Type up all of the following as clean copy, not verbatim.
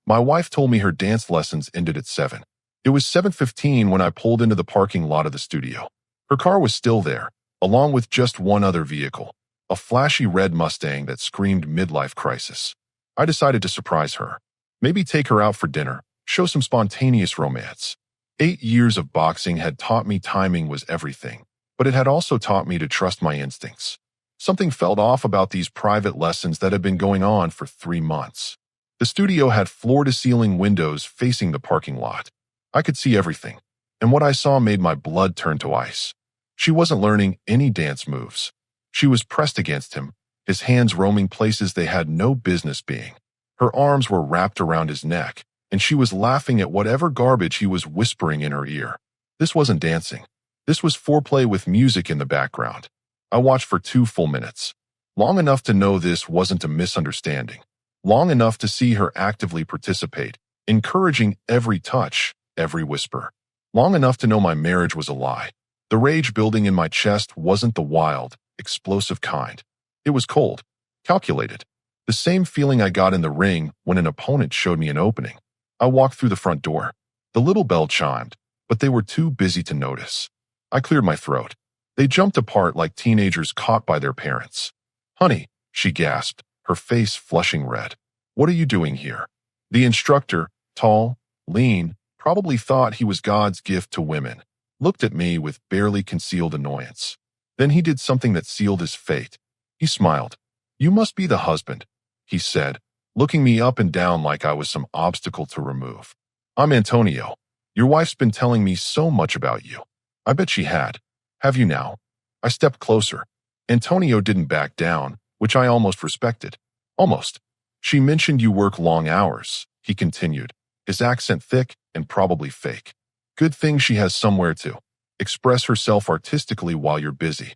My wife told me her dance lessons ended at 7. It was 7:15 when I pulled into the parking lot of the studio. Her car was still there, along with just one other vehicle, a flashy red Mustang that screamed midlife crisis. I decided to surprise her. Maybe take her out for dinner, show some spontaneous romance. 8 years of boxing had taught me timing was everything, but it had also taught me to trust my instincts. Something felt off about these private lessons that had been going on for 3 months. The studio had floor-to-ceiling windows facing the parking lot. I could see everything, and what I saw made my blood turn to ice. She wasn't learning any dance moves. She was pressed against him, his hands roaming places they had no business being. Her arms were wrapped around his neck, and she was laughing at whatever garbage he was whispering in her ear. This wasn't dancing. This was foreplay with music in the background. I watched for 2 full minutes, long enough to know this wasn't a misunderstanding, long enough to see her actively participate, encouraging every touch, every whisper, long enough to know my marriage was a lie. The rage building in my chest wasn't the wild, explosive kind. It was cold, calculated. The same feeling I got in the ring when an opponent showed me an opening. I walked through the front door. The little bell chimed, but they were too busy to notice. I cleared my throat. They jumped apart like teenagers caught by their parents. "Honey," she gasped, her face flushing red. "What are you doing here?" The instructor, tall, lean, probably thought he was God's gift to women, looked at me with barely concealed annoyance. Then he did something that sealed his fate. He smiled. "You must be the husband," he said, looking me up and down like I was some obstacle to remove. "I'm Antonio. Your wife's been telling me so much about you." I bet she had. "Have you now?" I stepped closer. Antonio didn't back down, which I almost respected. Almost. "She mentioned you work long hours," he continued, his accent thick and probably fake. "Good thing she has somewhere to express herself artistically while you're busy."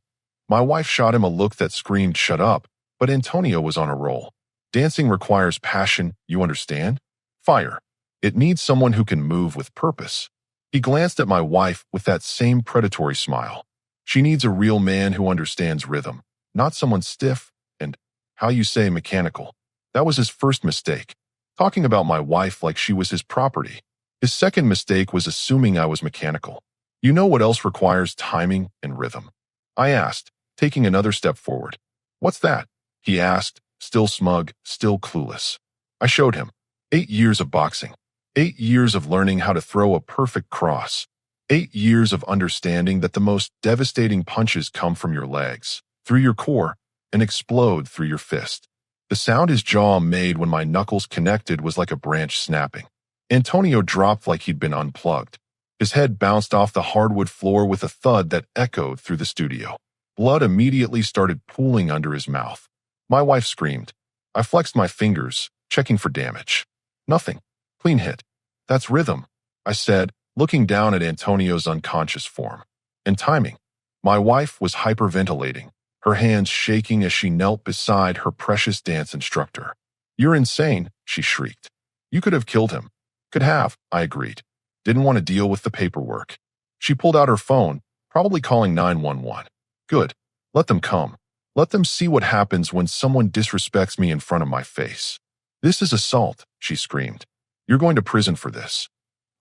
My wife shot him a look that screamed, "Shut up," but Antonio was on a roll. Dancing requires passion, you understand? Fire. It needs someone who can move with purpose. He glanced at my wife with that same predatory smile. She needs a real man who understands rhythm, not someone stiff and, how you say, mechanical. That was his first mistake, talking about my wife like she was his property. His second mistake was assuming I was mechanical. "You know what else requires timing and rhythm?" I asked, taking another step forward. "What's that?" he asked, still smug, still clueless. I showed him. 8 years of boxing. 8 years of learning how to throw a perfect cross. 8 years of understanding that the most devastating punches come from your legs, through your core, and explode through your fist. The sound his jaw made when my knuckles connected was like a branch snapping. Antonio dropped like he'd been unplugged. His head bounced off the hardwood floor with a thud that echoed through the studio. Blood immediately started pooling under his mouth. My wife screamed. I flexed my fingers, checking for damage. Nothing. Clean hit. "That's rhythm," I said, looking down at Antonio's unconscious form. "And timing." My wife was hyperventilating, her hands shaking as she knelt beside her precious dance instructor. "You're insane," she shrieked. "You could have killed him." "Could have," I agreed. Didn't want to deal with the paperwork. She pulled out her phone, probably calling 911. "Good. Let them come. Let them see what happens when someone disrespects me in front of my face." "This is assault," she screamed. "You're going to prison for this."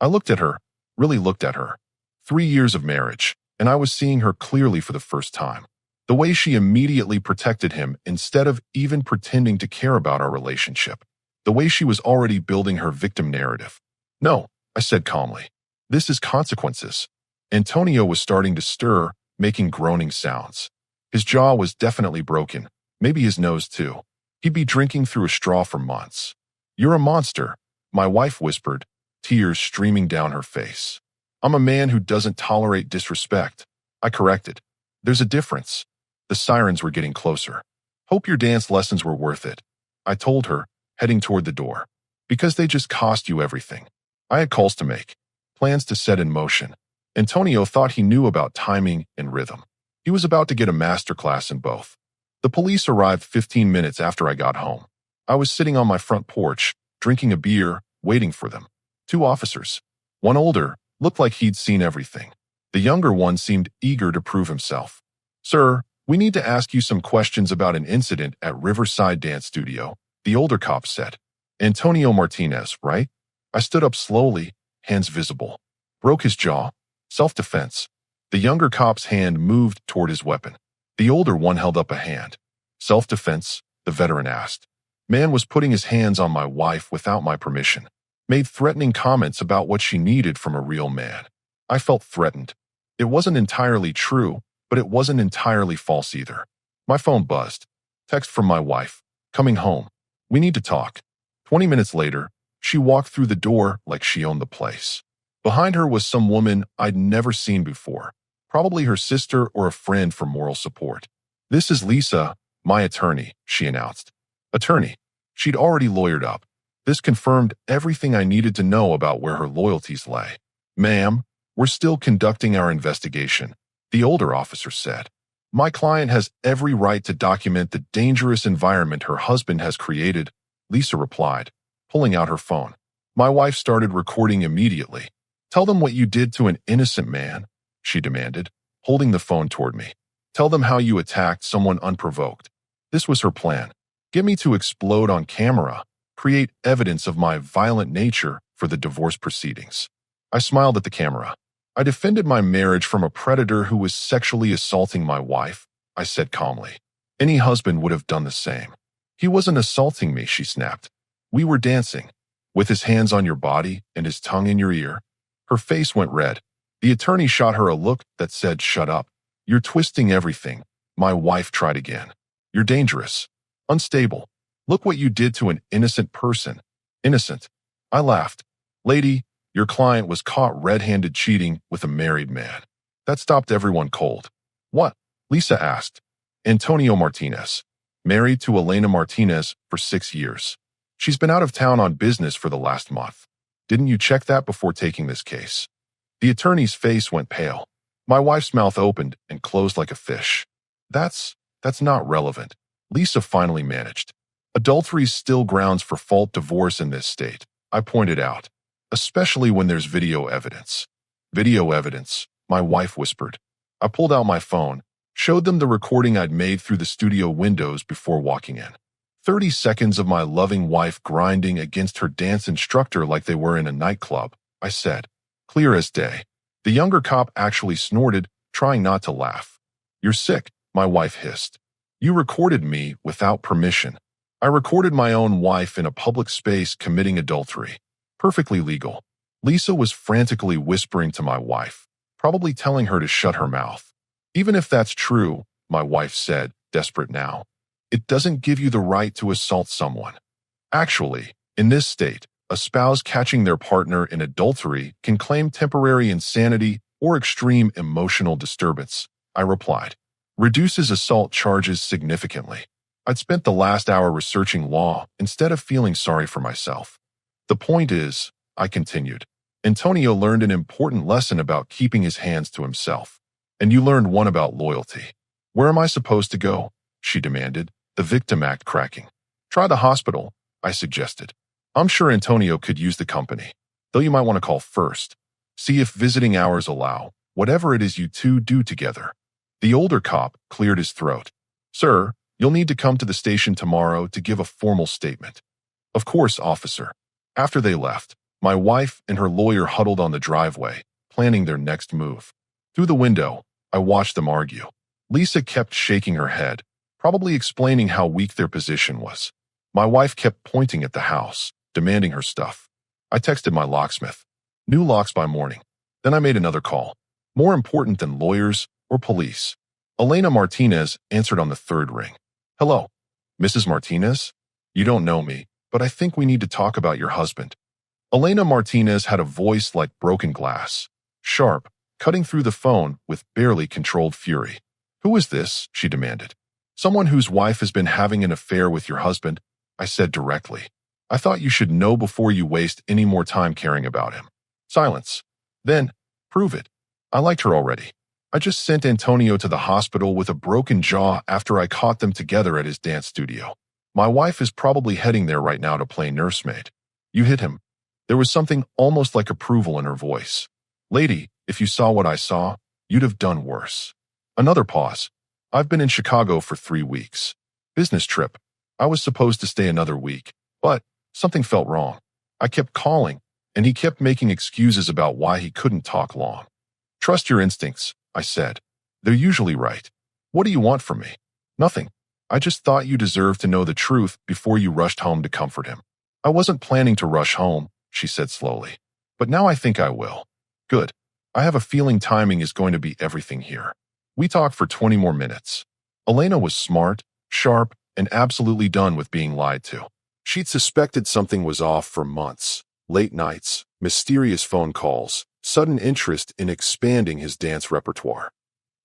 I looked at her, really looked at her. 3 years of marriage, and I was seeing her clearly for the first time. The way she immediately protected him instead of even pretending to care about our relationship. The way she was already building her victim narrative. "No," I said calmly. "This is consequences." Antonio was starting to stir, making groaning sounds. His jaw was definitely broken, maybe his nose too. He'd be drinking through a straw for months. "You're a monster," my wife whispered, tears streaming down her face. "I'm a man who doesn't tolerate disrespect," I corrected. "There's a difference." The sirens were getting closer. "Hope your dance lessons were worth it," I told her, heading toward the door. "Because they just cost you everything." I had calls to make, plans to set in motion. Antonio thought he knew about timing and rhythm. He was about to get a masterclass in both. The police arrived 15 minutes after I got home. I was sitting on my front porch, drinking a beer, waiting for them. 2 officers. One older, looked like he'd seen everything. The younger one seemed eager to prove himself. "Sir, we need to ask you some questions about an incident at Riverside Dance Studio," the older cop said. Antonio Martinez, right? I stood up slowly, hands visible. Broke his jaw. Self-defense. The younger cop's hand moved toward his weapon. The older one held up a hand. Self-defense, the veteran asked. Man was putting his hands on my wife without my permission. Made threatening comments about what she needed from a real man. I felt threatened. It wasn't entirely true, but it wasn't entirely false either. My phone buzzed. Text from my wife. Coming home. We need to talk. 20 minutes later, she walked through the door like she owned the place. Behind her was some woman I'd never seen before, probably her sister or a friend for moral support. This is Lisa, my attorney, she announced. Attorney. She'd already lawyered up. This confirmed everything I needed to know about where her loyalties lay. Ma'am, we're still conducting our investigation, the older officer said. My client has every right to document the dangerous environment her husband has created, Lisa replied, pulling out her phone. My wife started recording immediately. Tell them what you did to an innocent man, she demanded, holding the phone toward me. Tell them how you attacked someone unprovoked. This was her plan. Get me to explode on camera, create evidence of my violent nature for the divorce proceedings. I smiled at the camera. I defended my marriage from a predator who was sexually assaulting my wife, I said calmly. Any husband would have done the same. He wasn't assaulting me, she snapped. We were dancing, with his hands on your body and his tongue in your ear. Her face went red. The attorney shot her a look that said, shut up. You're twisting everything. My wife tried again. You're dangerous. Unstable. Look what you did to an innocent person. Innocent. I laughed. Lady, your client was caught red-handed cheating with a married man. That stopped everyone cold. What? Lisa asked. Antonio Martinez. Married to Elena Martinez for 6 years. She's been out of town on business for the last month. Didn't you check that before taking this case? The attorney's face went pale. My wife's mouth opened and closed like a fish. That's not relevant. Lisa finally managed. Adultery's still grounds for fault divorce in this state, I pointed out. Especially when there's video evidence. Video evidence, my wife whispered. I pulled out my phone, showed them the recording I'd made through the studio windows before walking in. 30 seconds of my loving wife grinding against her dance instructor like they were in a nightclub, I said. Clear as day. The younger cop actually snorted, trying not to laugh. You're sick, my wife hissed. You recorded me without permission. I recorded my own wife in a public space committing adultery. Perfectly legal. Lisa was frantically whispering to my wife, probably telling her to shut her mouth. Even if that's true, my wife said, desperate now, it doesn't give you the right to assault someone. Actually, in this state, a spouse catching their partner in adultery can claim temporary insanity or extreme emotional disturbance, I replied. Reduces assault charges significantly. I'd spent the last hour researching law instead of feeling sorry for myself. The point is, I continued, Antonio learned an important lesson about keeping his hands to himself. And you learned one about loyalty. Where am I supposed to go? She demanded, the victim act cracking. Try the hospital, I suggested. I'm sure Antonio could use the company, though you might want to call first. See if visiting hours allow, whatever it is you two do together. The older cop cleared his throat. Sir, you'll need to come to the station tomorrow to give a formal statement. Of course, officer. After they left, my wife and her lawyer huddled on the driveway, planning their next move. Through the window, I watched them argue. Lisa kept shaking her head, probably explaining how weak their position was. My wife kept pointing at the house, demanding her stuff. I texted my locksmith. New locks by morning. Then I made another call. More important than lawyers or police. Elena Martinez answered on the third ring. Hello, Mrs. Martinez? You don't know me, but I think we need to talk about your husband. Elena Martinez had a voice like broken glass, sharp, cutting through the phone with barely controlled fury. Who is this? She demanded. Someone whose wife has been having an affair with your husband, I said directly. I thought you should know before you waste any more time caring about him. Silence. Then, prove it. I liked her already. I just sent Antonio to the hospital with a broken jaw after I caught them together at his dance studio. My wife is probably heading there right now to play nursemaid. You hit him. There was something almost like approval in her voice. Lady, if you saw what I saw, you'd have done worse. Another pause. I've been in Chicago for 3 weeks. Business trip. I was supposed to stay another week, but Something felt wrong. I kept calling, and he kept making excuses about why he couldn't talk long. Trust your instincts, I said. They're usually right. What do you want from me? Nothing. I just thought you deserved to know the truth before you rushed home to comfort him. I wasn't planning to rush home, she said slowly. But now I think I will. Good. I have a feeling timing is going to be everything here. We talked for 20 more minutes. Elena was smart, sharp, and absolutely done with being lied to. She'd suspected something was off for months. Late nights, mysterious phone calls, sudden interest in expanding his dance repertoire.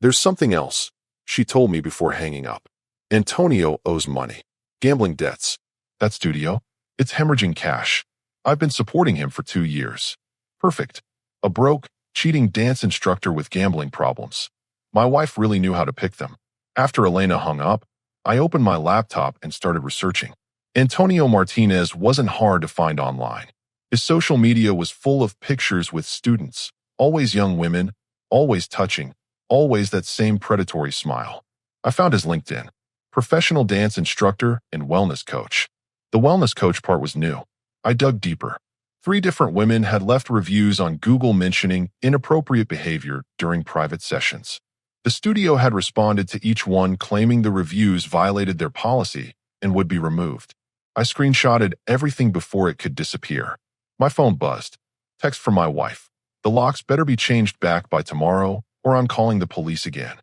There's something else, she told me before hanging up. Antonio owes money. Gambling debts. That studio? It's hemorrhaging cash. I've been supporting him for 2 years. Perfect. A broke, cheating dance instructor with gambling problems. My wife really knew how to pick them. After Elena hung up, I opened my laptop and started researching. Antonio Martinez wasn't hard to find online. His social media was full of pictures with students, always young women, always touching, always that same predatory smile. I found his LinkedIn. Professional dance instructor and wellness coach. The wellness coach part was new. I dug deeper. 3 different women had left reviews on Google mentioning inappropriate behavior during private sessions. The studio had responded to each one claiming the reviews violated their policy and would be removed. I screenshotted everything before it could disappear. My phone buzzed. Text from my wife. The locks better be changed back by tomorrow or I'm calling the police again.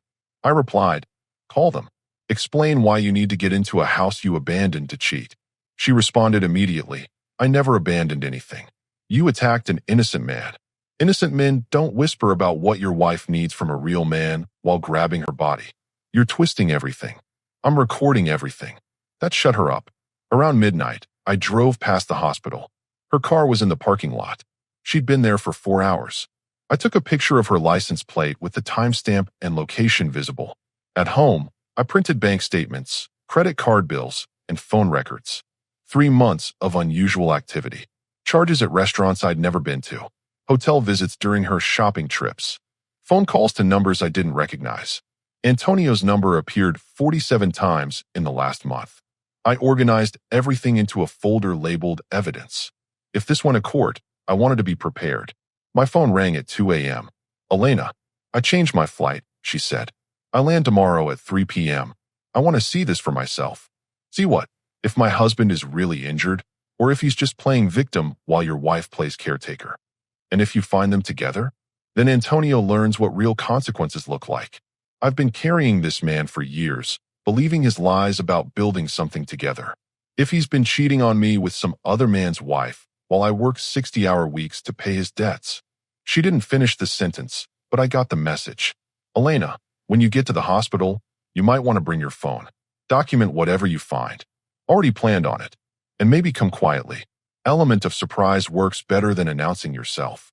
I replied, call them. Explain why you need to get into a house you abandoned to cheat. She responded immediately, I never abandoned anything. You attacked an innocent man. Innocent men don't whisper about what your wife needs from a real man while grabbing her body. You're twisting everything. I'm recording everything. That shut her up. Around midnight, I drove past the hospital. Her car was in the parking lot. She'd been there for 4 hours. I took a picture of her license plate with the timestamp and location visible. At home, I printed bank statements, credit card bills, and phone records. 3 months of unusual activity. Charges at restaurants I'd never been to. Hotel visits during her shopping trips. Phone calls to numbers I didn't recognize. Antonio's number appeared 47 times in the last month. I organized everything into a folder labeled evidence. If this went to court, I wanted to be prepared. My phone rang at 2 a.m. Elena, I changed my flight, she said. I land tomorrow at 3 p.m. I want to see this for myself. See what? If my husband is really injured, or if he's just playing victim while your wife plays caretaker. And if you find them together, then Antonio learns what real consequences look like. I've been carrying this man for years, believing his lies about building something together. If he's been cheating on me with some other man's wife while I work 60-hour weeks to pay his debts. She didn't finish the sentence, but I got the message. Elena, when you get to the hospital, you might want to bring your phone. Document whatever you find. Already planned on it. And maybe come quietly. Element of surprise works better than announcing yourself.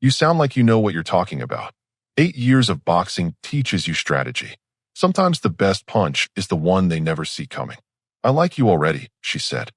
You sound like you know what you're talking about. 8 years of boxing teaches you strategy. Sometimes the best punch is the one they never see coming. I like you already, she said.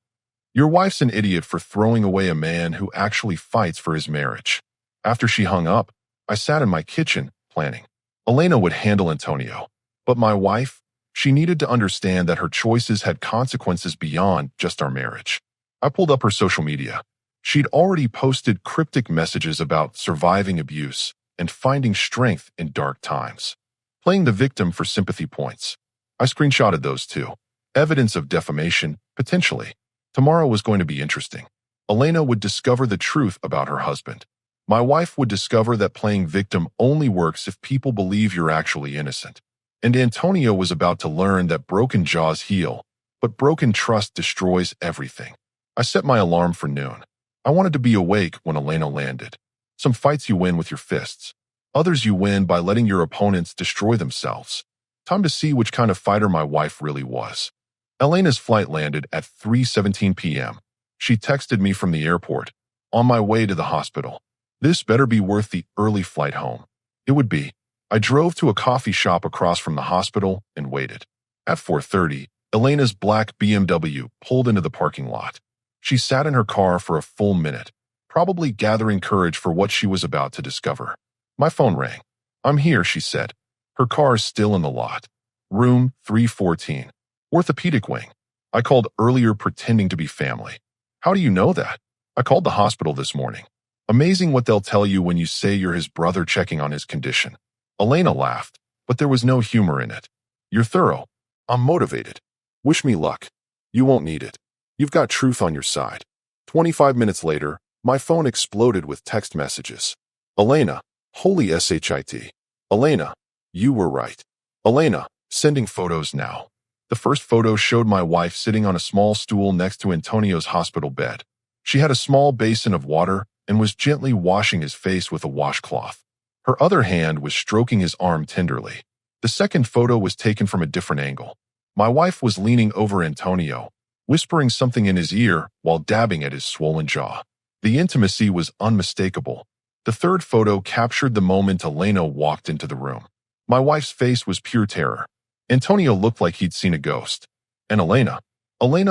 Your wife's an idiot for throwing away a man who actually fights for his marriage. After she hung up, I sat in my kitchen, planning. Elena would handle Antonio. But my wife, she needed to understand that her choices had consequences beyond just our marriage. I pulled up her social media. She'd already posted cryptic messages about surviving abuse and finding strength in dark times. Playing the victim for sympathy points. I screenshotted those too. Evidence of defamation, potentially. Tomorrow was going to be interesting. Elena would discover the truth about her husband. My wife would discover that playing victim only works if people believe you're actually innocent. And Antonio was about to learn that broken jaws heal, but broken trust destroys everything. I set my alarm for noon. I wanted to be awake when Elena landed. Some fights you win with your fists. Others you win by letting your opponents destroy themselves. Time to see which kind of fighter my wife really was. Elena's flight landed at 3:17 p.m. She texted me from the airport, on my way to the hospital. This better be worth the early flight home. It would be. I drove to a coffee shop across from the hospital and waited. At 4:30, Elena's black BMW pulled into the parking lot. She sat in her car for a full minute, probably gathering courage for what she was about to discover. My phone rang. I'm here, she said. Her car is still in the lot. Room 314. Orthopedic wing. I called earlier pretending to be family. How do you know that? I called the hospital this morning. Amazing what they'll tell you when you say you're his brother checking on his condition. Elena laughed, but there was no humor in it. You're thorough. I'm motivated. Wish me luck. You won't need it. You've got truth on your side. 25 minutes later, my phone exploded with text messages. Elena, holy shit. Elena, you were right. Elena, sending photos now. The first photo showed my wife sitting on a small stool next to Antonio's hospital bed. She had a small basin of water and was gently washing his face with a washcloth. Her other hand was stroking his arm tenderly. The second photo was taken from a different angle. My wife was leaning over Antonio, whispering something in his ear while dabbing at his swollen jaw. The intimacy was unmistakable. The third photo captured the moment Elena walked into the room. My wife's face was pure terror. Antonio looked like he'd seen a ghost. And Elena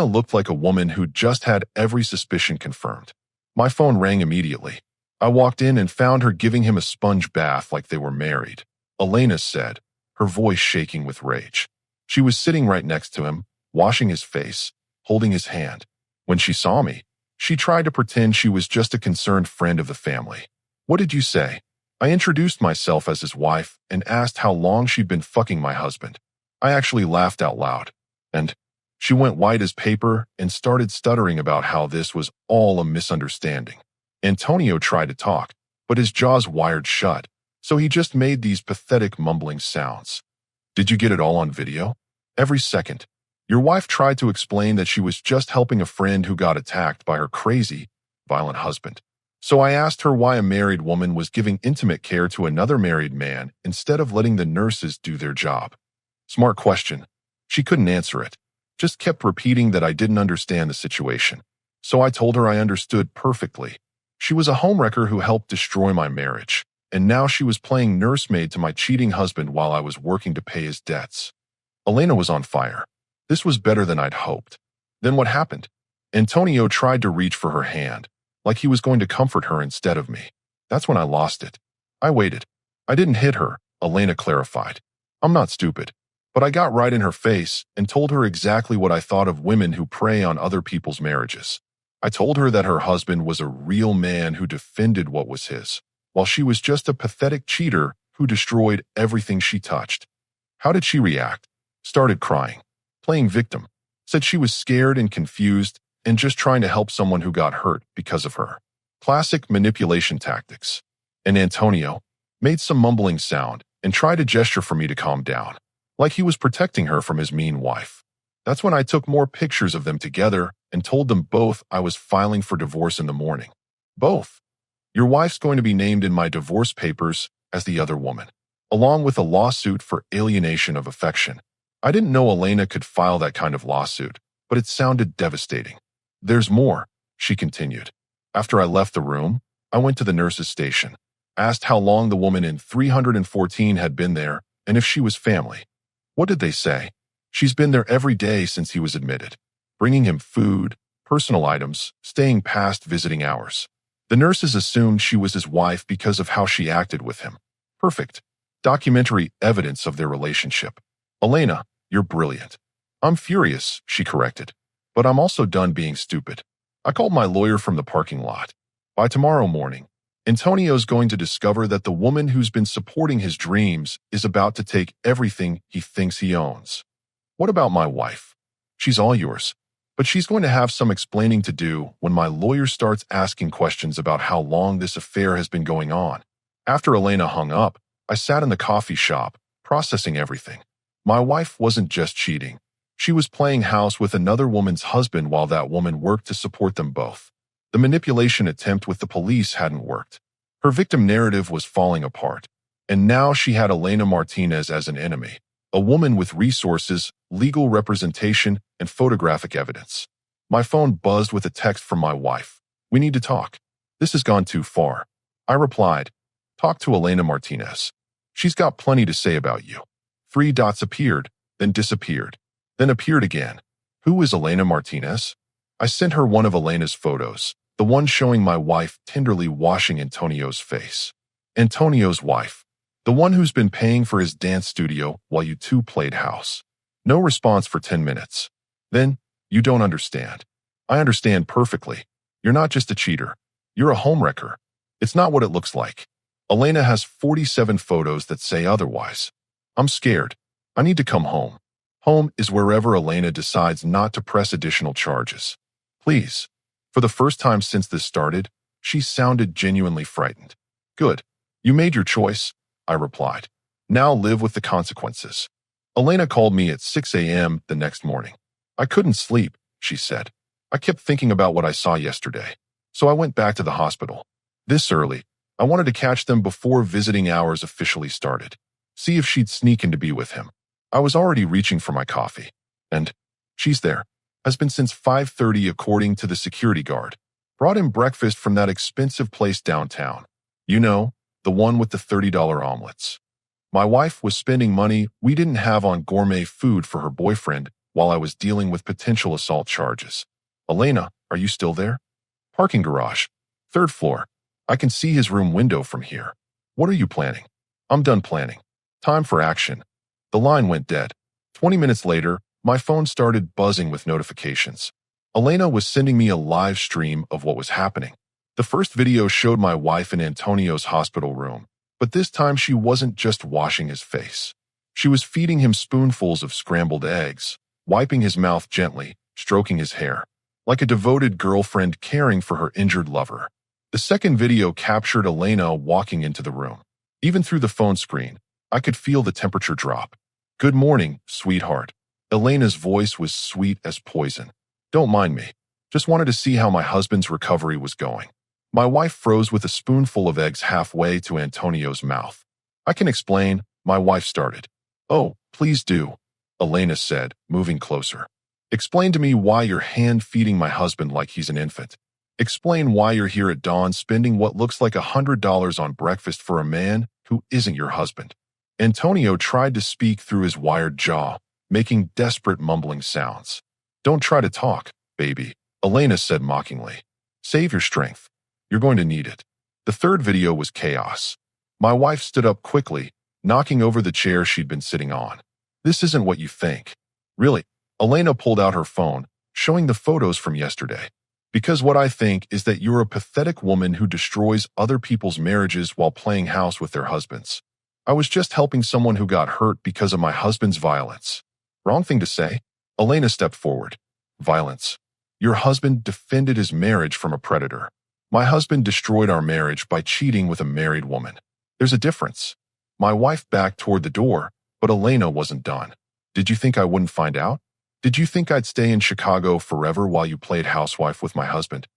looked like a woman who'd just had every suspicion confirmed. My phone rang immediately. I walked in and found her giving him a sponge bath like they were married. Elena said, her voice shaking with rage. She was sitting right next to him, washing his face, holding his hand. When she saw me, she tried to pretend she was just a concerned friend of the family. What did you say? I introduced myself as his wife and asked how long she'd been fucking my husband. I actually laughed out loud. And she went white as paper and started stuttering about how this was all a misunderstanding. Antonio tried to talk, but his jaws wired shut, so he just made these pathetic mumbling sounds. Did you get it all on video? Every second. Your wife tried to explain that she was just helping a friend who got attacked by her crazy, violent husband. So I asked her why a married woman was giving intimate care to another married man instead of letting the nurses do their job. Smart question. She couldn't answer it. Just kept repeating that I didn't understand the situation. So I told her I understood perfectly. She was a homewrecker who helped destroy my marriage, and now she was playing nursemaid to my cheating husband while I was working to pay his debts. Elena was on fire. This was better than I'd hoped. Then what happened? Antonio tried to reach for her hand, like he was going to comfort her instead of me. That's when I lost it. I waited. I didn't hit her, Elena clarified. I'm not stupid. But I got right in her face and told her exactly what I thought of women who prey on other people's marriages. I told her that her husband was a real man who defended what was his, while she was just a pathetic cheater who destroyed everything she touched. How did she react? Started crying, playing victim, said she was scared and confused and just trying to help someone who got hurt because of her. Classic manipulation tactics. And Antonio made some mumbling sound and tried to gesture for me to calm down, like he was protecting her from his mean wife. That's when I took more pictures of them together and told them both I was filing for divorce in the morning. Both. Your wife's going to be named in my divorce papers as the other woman, along with a lawsuit for alienation of affection. I didn't know Elena could file that kind of lawsuit, but it sounded devastating. There's more, she continued. After I left the room, I went to the nurse's station, asked how long the woman in 314 had been there and if she was family. What did they say? She's been there every day since he was admitted, bringing him food, personal items, staying past visiting hours. The nurses assumed she was his wife because of how she acted with him. Perfect. Documentary evidence of their relationship. Elena, you're brilliant. I'm furious, she corrected. But I'm also done being stupid. I called my lawyer from the parking lot. By tomorrow morning, Antonio's going to discover that the woman who's been supporting his dreams is about to take everything he thinks he owns. What about my wife? She's all yours, but she's going to have some explaining to do when my lawyer starts asking questions about how long this affair has been going on. After Elena hung up, I sat in the coffee shop, processing everything. My wife wasn't just cheating. She was playing house with another woman's husband while that woman worked to support them both. The manipulation attempt with the police hadn't worked. Her victim narrative was falling apart, and now she had Elena Martinez as an enemy, a woman with resources, legal representation, and photographic evidence. My phone buzzed with a text from my wife. We need to talk. This has gone too far. I replied, talk to Elena Martinez. She's got plenty to say about you. 3 dots appeared, then disappeared, then appeared again. Who is Elena Martinez? I sent her one of Elena's photos, the one showing my wife tenderly washing Antonio's face. Antonio's wife, the one who's been paying for his dance studio while you two played house. No response for 10 minutes. Then, you don't understand. I understand perfectly. You're not just a cheater. You're a homewrecker. It's not what it looks like. Elena has 47 photos that say otherwise. I'm scared. I need to come home. Home is wherever Elena decides not to press additional charges. Please. For the first time since this started, she sounded genuinely frightened. Good. You made your choice, I replied. Now live with the consequences. Elena called me at 6 a.m. the next morning. I couldn't sleep, she said. I kept thinking about what I saw yesterday. So I went back to the hospital. This early, I wanted to catch them before visiting hours officially started. See if she'd sneak in to be with him. I was already reaching for my coffee. And she's there. Has been since 5:30 according to the security guard. Brought him breakfast from that expensive place downtown. You know, the one with the $30 omelets. My wife was spending money we didn't have on gourmet food for her boyfriend while I was dealing with potential assault charges. Elena, are you still there? Parking garage. 3rd floor. I can see his room window from here. What are you planning? I'm done planning. Time for action. The line went dead. 20 minutes later, my phone started buzzing with notifications. Elena was sending me a live stream of what was happening. The first video showed my wife in Antonio's hospital room, but this time she wasn't just washing his face. She was feeding him spoonfuls of scrambled eggs, wiping his mouth gently, stroking his hair, like a devoted girlfriend caring for her injured lover. The second video captured Elena walking into the room. Even through the phone screen, I could feel the temperature drop. Good morning, sweetheart. Elena's voice was sweet as poison. Don't mind me. Just wanted to see how my husband's recovery was going. My wife froze with a spoonful of eggs halfway to Antonio's mouth. I can explain, my wife started. Oh, please do, Elena said, moving closer. Explain to me why you're hand-feeding my husband like he's an infant. Explain why you're here at dawn spending what looks like $100 on breakfast for a man who isn't your husband. Antonio tried to speak through his wired jaw, making desperate mumbling sounds. Don't try to talk, baby, Elena said mockingly. Save your strength. You're going to need it. The third video was chaos. My wife stood up quickly, knocking over the chair she'd been sitting on. This isn't what you think. Really, Elena pulled out her phone, showing the photos from yesterday. Because what I think is that you're a pathetic woman who destroys other people's marriages while playing house with their husbands. I was just helping someone who got hurt because of my husband's violence. Wrong thing to say. Elena stepped forward. Violence. Your husband defended his marriage from a predator. My husband destroyed our marriage by cheating with a married woman. There's a difference. My wife backed toward the door, but Elena wasn't done. Did you think I wouldn't find out? Did you think I'd stay in Chicago forever while you played housewife with my husband?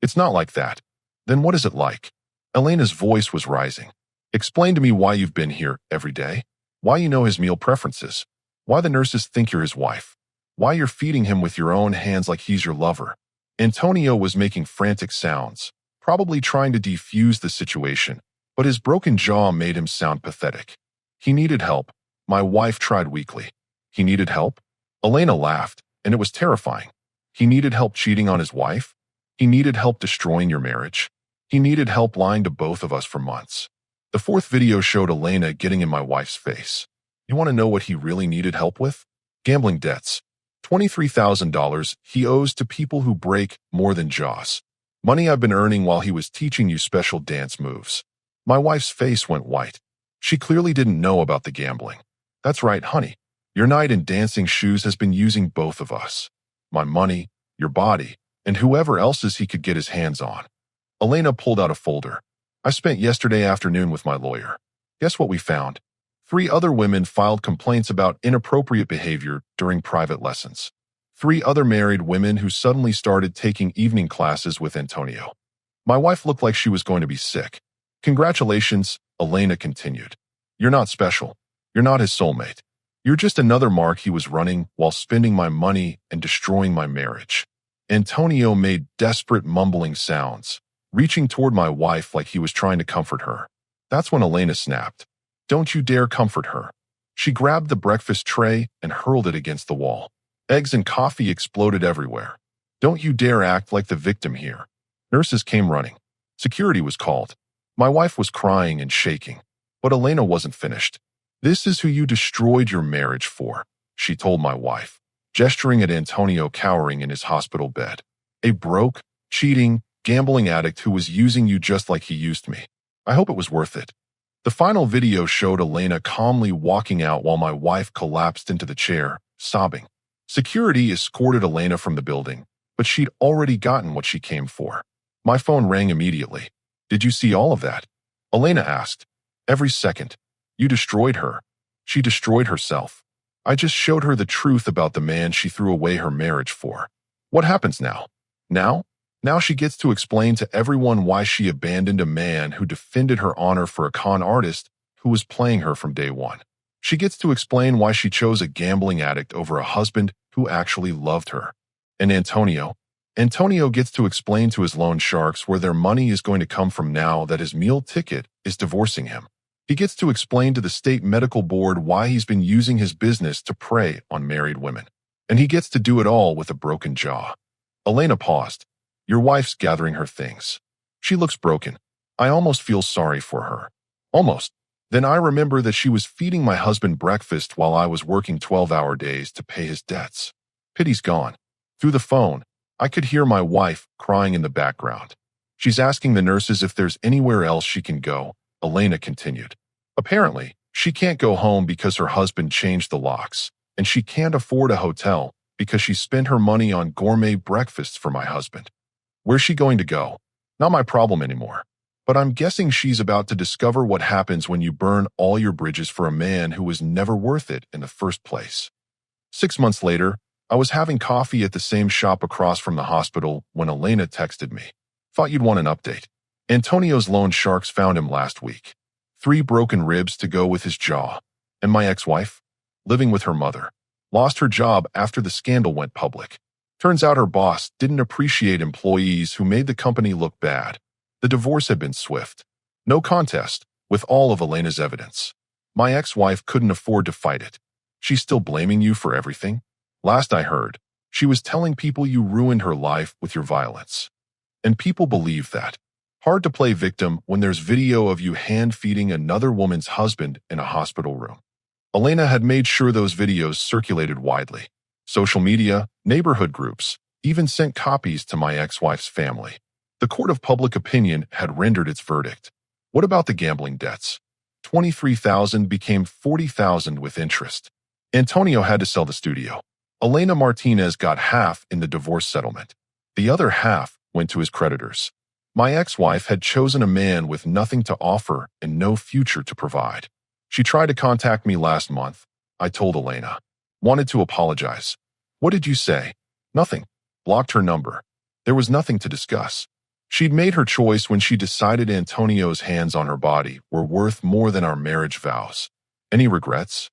It's not like that. Then what is it like? Elena's voice was rising. Explain to me why you've been here every day. Why you know his meal preferences. Why the nurses think you're his wife. Why you're feeding him with your own hands like he's your lover. Antonio was making frantic sounds, probably trying to defuse the situation, but his broken jaw made him sound pathetic. He needed help. My wife tried weakly. He needed help? Elena laughed, and it was terrifying. He needed help cheating on his wife? He needed help destroying your marriage? He needed help lying to both of us for months. The fourth video showed Elena getting in my wife's face. You want to know what he really needed help with? Gambling debts. $23,000 he owes to people who break more than jaws. Money I've been earning while he was teaching you special dance moves. My wife's face went white. She clearly didn't know about the gambling. That's right, honey. Your knight in dancing shoes has been using both of us. My money, your body, and whoever else's he could get his hands on. Elena pulled out a folder. I spent yesterday afternoon with my lawyer. Guess what we found? 3 other women filed complaints about inappropriate behavior during private lessons. 3 other married women who suddenly started taking evening classes with Antonio. My wife looked like she was going to be sick. Congratulations, Elena continued. You're not special. You're not his soulmate. You're just another mark he was running while spending my money and destroying my marriage. Antonio made desperate mumbling sounds, reaching toward my wife like he was trying to comfort her. That's when Elena snapped. Don't you dare comfort her. She grabbed the breakfast tray and hurled it against the wall. Eggs and coffee exploded everywhere. Don't you dare act like the victim here. Nurses came running. Security was called. My wife was crying and shaking, but Elena wasn't finished. This is who you destroyed your marriage for, she told my wife, gesturing at Antonio cowering in his hospital bed. A broke, cheating, gambling addict who was using you just like he used me. I hope it was worth it. The final video showed Elena calmly walking out while my wife collapsed into the chair, sobbing. Security escorted Elena from the building, but she'd already gotten what she came for. My phone rang immediately. Did you see all of that? Elena asked. Every second. You destroyed her. She destroyed herself. I just showed her the truth about the man she threw away her marriage for. What happens now? Now she gets to explain to everyone why she abandoned a man who defended her honor for a con artist who was playing her from day one. She gets to explain why she chose a gambling addict over a husband who actually loved her. And Antonio gets to explain to his loan sharks where their money is going to come from now that his meal ticket is divorcing him. He gets to explain to the state medical board why he's been using his business to prey on married women. And he gets to do it all with a broken jaw. Elena paused. Your wife's gathering her things. She looks broken. I almost feel sorry for her. Almost. Then I remember that she was feeding my husband breakfast while I was working 12-hour days to pay his debts. Pity's gone. Through the phone, I could hear my wife crying in the background. She's asking the nurses if there's anywhere else she can go, Elena continued. Apparently, she can't go home because her husband changed the locks, and she can't afford a hotel because she spent her money on gourmet breakfasts for my husband. Where's she going to go? Not my problem anymore. But I'm guessing she's about to discover what happens when you burn all your bridges for a man who was never worth it in the first place. 6 months later, I was having coffee at the same shop across from the hospital when Elena texted me. Thought you'd want an update. Antonio's loan sharks found him last week. 3 broken ribs to go with his jaw. And my ex-wife, living with her mother, lost her job after the scandal went public. Turns out her boss didn't appreciate employees who made the company look bad. The divorce had been swift. No contest, with all of Elena's evidence. My ex-wife couldn't afford to fight it. She's still blaming you for everything? Last I heard, she was telling people you ruined her life with your violence. And people believe that. Hard to play victim when there's video of you hand-feeding another woman's husband in a hospital room. Elena had made sure those videos circulated widely. Social media, neighborhood groups, even sent copies to my ex-wife's family. The court of public opinion had rendered its verdict. What about the gambling debts? $23,000 became $40,000 with interest. Antonio had to sell the studio. Elena Martinez got half in the divorce settlement. The other half went to his creditors. My ex-wife had chosen a man with nothing to offer and no future to provide. She tried to contact me last month. I told Elena. Wanted to apologize. What did you say? Nothing. Blocked her number. There was nothing to discuss. She'd made her choice when she decided Antonio's hands on her body were worth more than our marriage vows. Any regrets?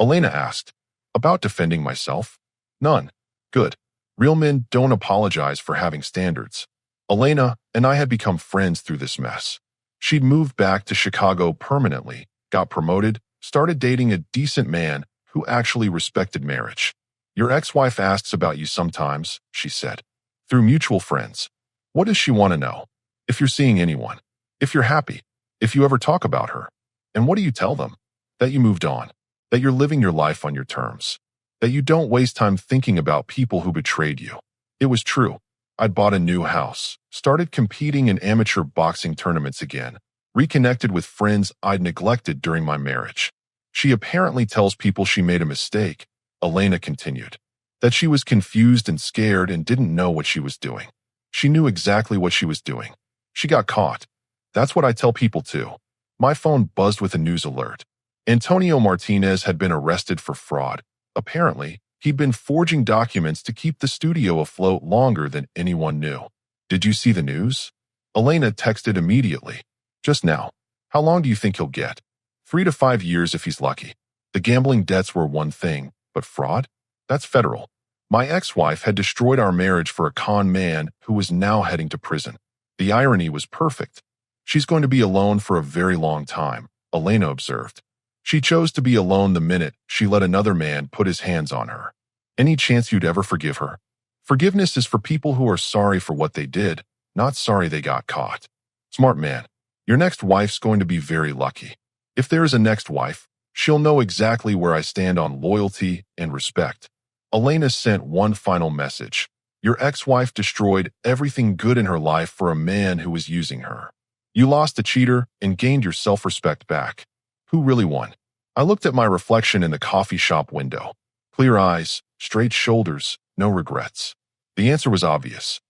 Elena asked. About defending myself? None. Good. Real men don't apologize for having standards. Elena and I had become friends through this mess. She'd moved back to Chicago permanently, got promoted, started dating a decent man who actually respected marriage. Your ex-wife asks about you sometimes, she said. Through mutual friends. What does she want to know? If you're seeing anyone. If you're happy. If you ever talk about her. And what do you tell them? That you moved on. That you're living your life on your terms. That you don't waste time thinking about people who betrayed you. It was true. I'd bought a new house, started competing in amateur boxing tournaments again, reconnected with friends I'd neglected during my marriage. She apparently tells people she made a mistake, Elena continued. That she was confused and scared and didn't know what she was doing. She knew exactly what she was doing. She got caught. That's what I tell people too. My phone buzzed with a news alert. Antonio Martinez had been arrested for fraud. Apparently, he'd been forging documents to keep the studio afloat longer than anyone knew. Did you see the news? Elena texted immediately. Just now. How long do you think he'll get? 3 to 5 years if he's lucky. The gambling debts were one thing, but fraud? That's federal. My ex-wife had destroyed our marriage for a con man who was now heading to prison. The irony was perfect. She's going to be alone for a very long time, Elena observed. She chose to be alone the minute she let another man put his hands on her. Any chance you'd ever forgive her? Forgiveness is for people who are sorry for what they did, not sorry they got caught. Smart man. Your next wife's going to be very lucky. If there is a next wife, she'll know exactly where I stand on loyalty and respect. Elena sent one final message. Your ex-wife destroyed everything good in her life for a man who was using her. You lost a cheater and gained your self-respect back. Who really won? I looked at my reflection in the coffee shop window. Clear eyes, straight shoulders, no regrets. The answer was obvious.